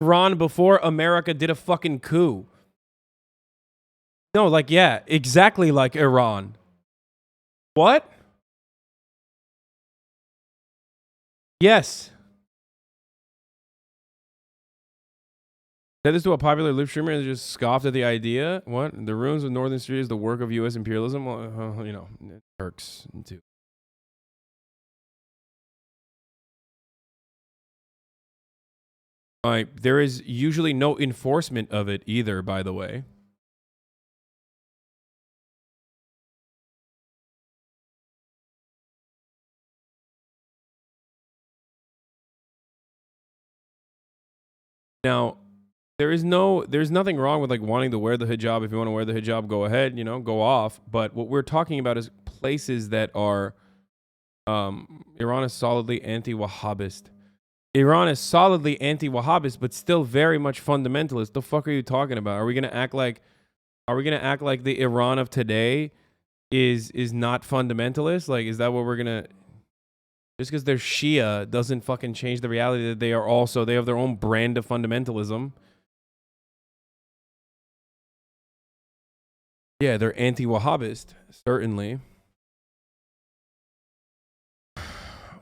Iran before America did a fucking coup. No, like, yeah, exactly like Iran. What? Yes. Said this to a popular live streamer and just scoffed at the idea. What? The ruins of Northern Syria is the work of U.S. imperialism? Well, you know, Turks too. There is usually no enforcement of it either, by the way. Now, there's nothing wrong with like wanting to wear the hijab. If you want to wear the hijab, go ahead, you know, go off. But what we're talking about is places that are Iran is solidly anti-Wahhabist. Iran is solidly anti-Wahhabist, but still very much fundamentalist. The fuck are you talking about? Are we gonna act like the Iran of today is not fundamentalist? Like, is that what we're gonna? Just because they're Shia doesn't fucking change the reality that they have their own brand of fundamentalism. Yeah, they're anti-Wahhabist, certainly.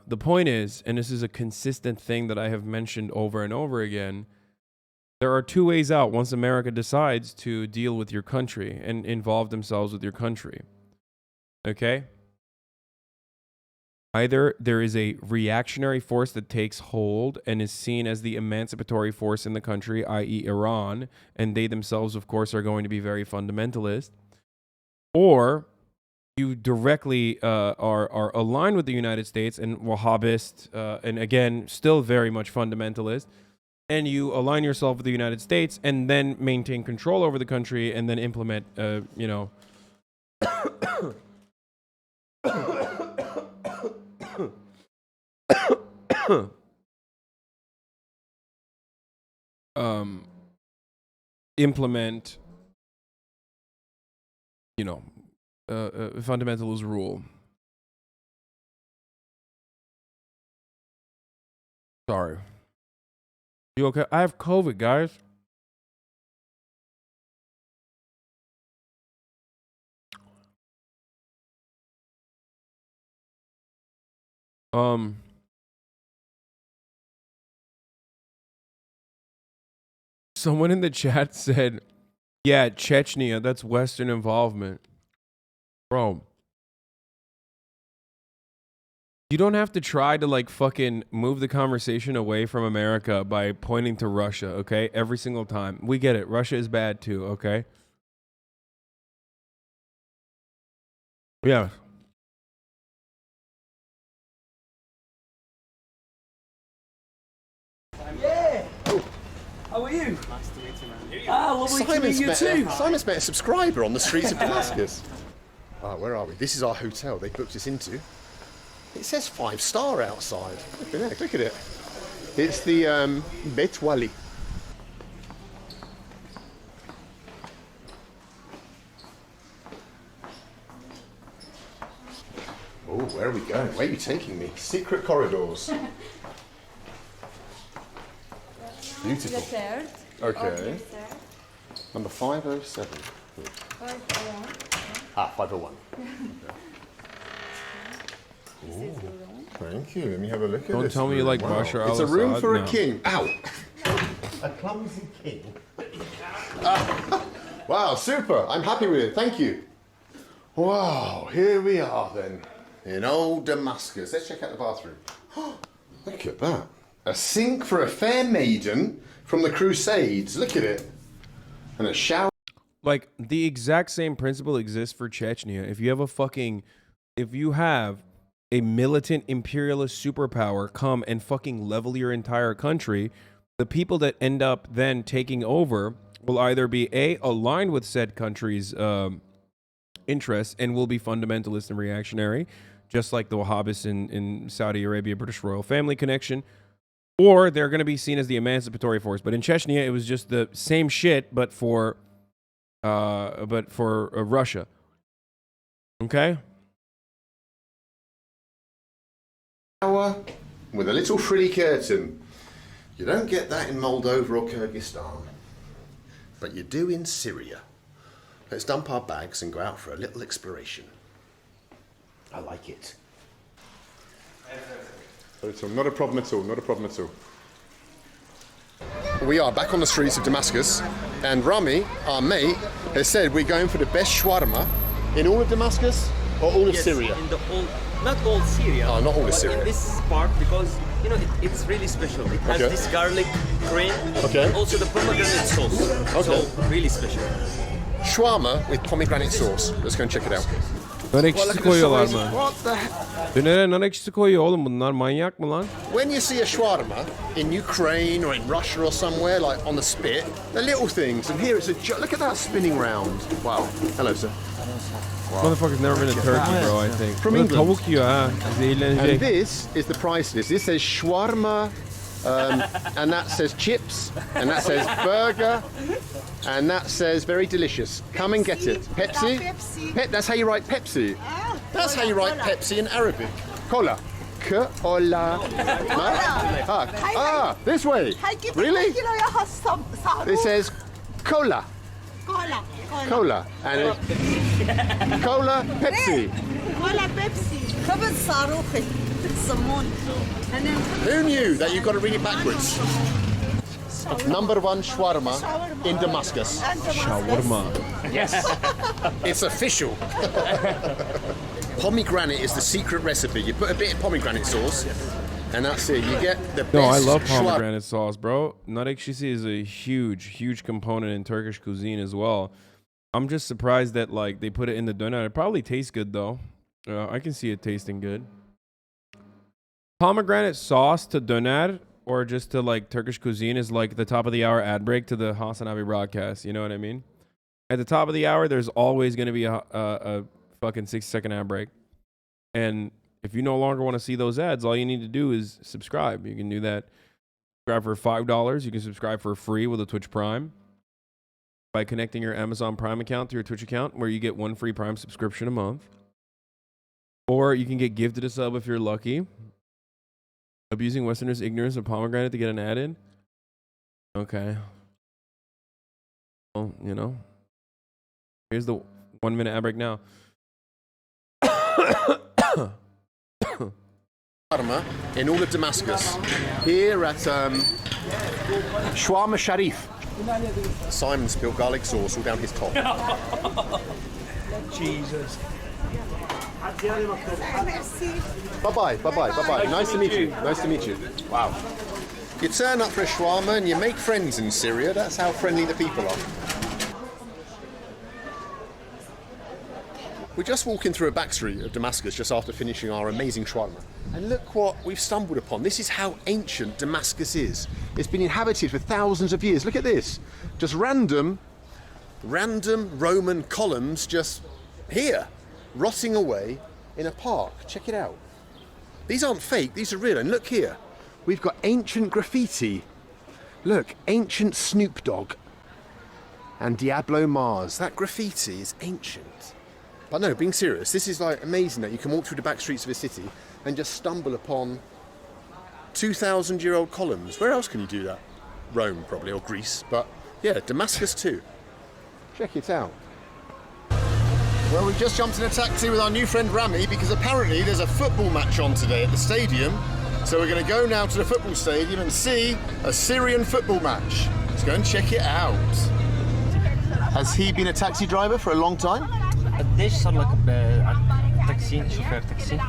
The point is, and this is a consistent thing that I have mentioned over and over again, there are two ways out once America decides to deal with your country and involve themselves with your country. Okay? Either there is a reactionary force that takes hold and is seen as the emancipatory force in the country, i.e., Iran, and they themselves, of course, are going to be very fundamentalist, or you directly are aligned with the United States and Wahhabist, and again, still very much fundamentalist, and you align yourself with the United States and then maintain control over the country and then implement, you know, implement, you know, fundamentalist rule. Sorry. You okay? I have COVID, guys. Someone in the chat said, yeah, Chechnya, that's Western involvement. Bro, you don't have to try to like fucking move the conversation away from America by pointing to Russia, okay? Every single time. We get it. Russia is bad too, okay? Yeah. Yeah. Oh. How are you? Nice to meet you, man. Ah, lovely to meet you too. Simon's met a subscriber on the streets of Damascus. Where are we? This is our hotel they booked us into. It says 5-star outside. Look at it. It's the Bet Wali. Oh, where are we going? Where are you taking me? Secret corridors. Beautiful. Okay. Number 507. 501. 501. Okay. Thank you. Let me have a look at this. Don't tell me you like Bashar al-Assad. It's a room for a king. Ow! A clumsy king. Wow, super. I'm happy with it. Thank you. Wow, here we are then. In old Damascus. Let's check out the bathroom. Look at that. A sink for a fair maiden from the Crusades. Look at it. And a shower. Like, the exact same principle exists for Chechnya. If you have a militant imperialist superpower come and fucking level your entire country, the people that end up then taking over will either be aligned with said country's interests and will be fundamentalist and reactionary, just like the Wahhabists in Saudi Arabia, British royal family connection, or they're going to be seen as the emancipatory force. But in Chechnya, it was just the same shit, but for Russia. Okay. With a little frilly curtain. You don't get that in Moldova or Kyrgyzstan, but you do in Syria. Let's dump our bags and go out for a little exploration. I like it. Not a problem at all, not a problem at all. We are back on the streets of Damascus, and Rami, our mate, has said we're going for the best shawarma in all of Damascus or all of Syria? In the whole, not all Syria. Oh, not all of but Syria. In this part, because you know it's really special. It has Okay. this garlic cream, Okay. and also the pomegranate sauce. Okay. So really special. Shawarma with pomegranate sauce. Let's go and check it out. Nar ekşisi koyuyorlar mı? What the heck? Dönere nar ekşisi koyuyor oğlum bunlar. Manyak mı lan? When you see a shawarma in Ukraine or in Russia or somewhere, like on the spit, they're little things, and here it's look at that spinning round. Wow. Hello, sir. Motherfucker's never been to Turkey, bro, I think. From Burada England. tavuk yiyor ha. And Zehirlenecek. this is the price list. This says shawarma, and that says chips, and that says burger, and that says very delicious. Come and get it. Pepsi? Pepsi. That's how you write Pepsi. That's how you write Pepsi in Arabic. Cola. Cola. This way. Really? It says cola. Cola. Cola. And it, cola, Pepsi. Cola Pepsi. خبز صاروخي الصمون. Who knew that you've got to read it backwards? Number one shawarma in Damascus. Shawarma. It's official. Pomegranate is the secret recipe. You put a bit of pomegranate sauce, and that's it. You get the best. No, I love shawarma. pomegranate sauce, bro. Nar ekşisi is a huge component in Turkish cuisine as well. I'm just surprised that like they put it in the doner. It probably tastes good though. I can see it tasting good. Pomegranate sauce to doner or just to like Turkish cuisine is like the top of the hour ad break to the Hasan Abi broadcast. You know what I mean? At the top of the hour, there's always going to be a fucking 60-second ad break. And if you no longer want to see those ads, all you need to do is subscribe. You can do that. Subscribe for $5. You can subscribe for free with a Twitch Prime by connecting your Amazon Prime account to your Twitch account, where you get one free Prime subscription a month. Or you can get gifted a sub if you're lucky. Abusing Westerners' ignorance of pomegranate to get an ad in? Okay. Well, you know. Here's the 1 minute ad break now. In all of Damascus. Here at Shawarma Sharif. Simon spilled garlic sauce all down his top. Jesus. Bye-bye. Nice to meet you. Nice to meet you. Wow. You turn up for a shawarma and you make friends in Syria. That's how friendly the people are. We're just walking through a back street of Damascus just after finishing our amazing shawarma. And look what we've stumbled upon. This is how ancient Damascus is. It's been inhabited for thousands of years. Look at this. Just random Roman columns just here, rotting away in a park. Check it out. These aren't fake, these are real. And look here, we've got ancient graffiti. Look, ancient Snoop Dogg and Diablo Mars. That graffiti is ancient. But no, being serious, this is like amazing that you can walk through the back streets of a city and just stumble upon 2,000-year-old columns. Where else can you do that? Rome, probably, or Greece. But yeah, Damascus too. Check it out. Well, we just jumped in a taxi with our new friend Rami because apparently there's a football match on today at the stadium. So we're going to go now to the football stadium and see a Syrian football match. Let's go and check it out. Has he been a taxi driver for a long time? قديش صار لك تاكسي شوفير تاكسي؟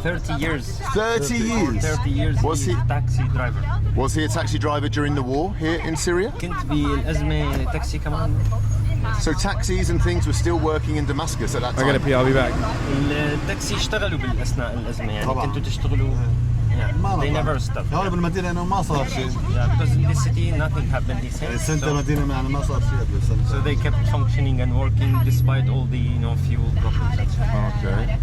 30 years. 30 years? 30 years. Was he- taxi driver. Was he a taxi driver during the war here in Syria? كنت بالأزمة تاكسي كمان. So taxis and things were still working in Damascus at that I gotta time? pee, I'll be back. التاكسي اشتغلوا بالأثناء الأزمة يعني طبعاً. كنتوا تشتغلوا. Yeah, they never stopped. هون بالمدينة انه ما صار شيء. Yeah, because in this city nothing happened decent. السنتر So, مدينة يعني ما صار شيء so they kept functioning and working despite all the fuel problems. And stuff. Okay.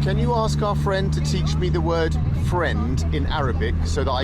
Can you ask our friend to teach me the word friend in Arabic so that I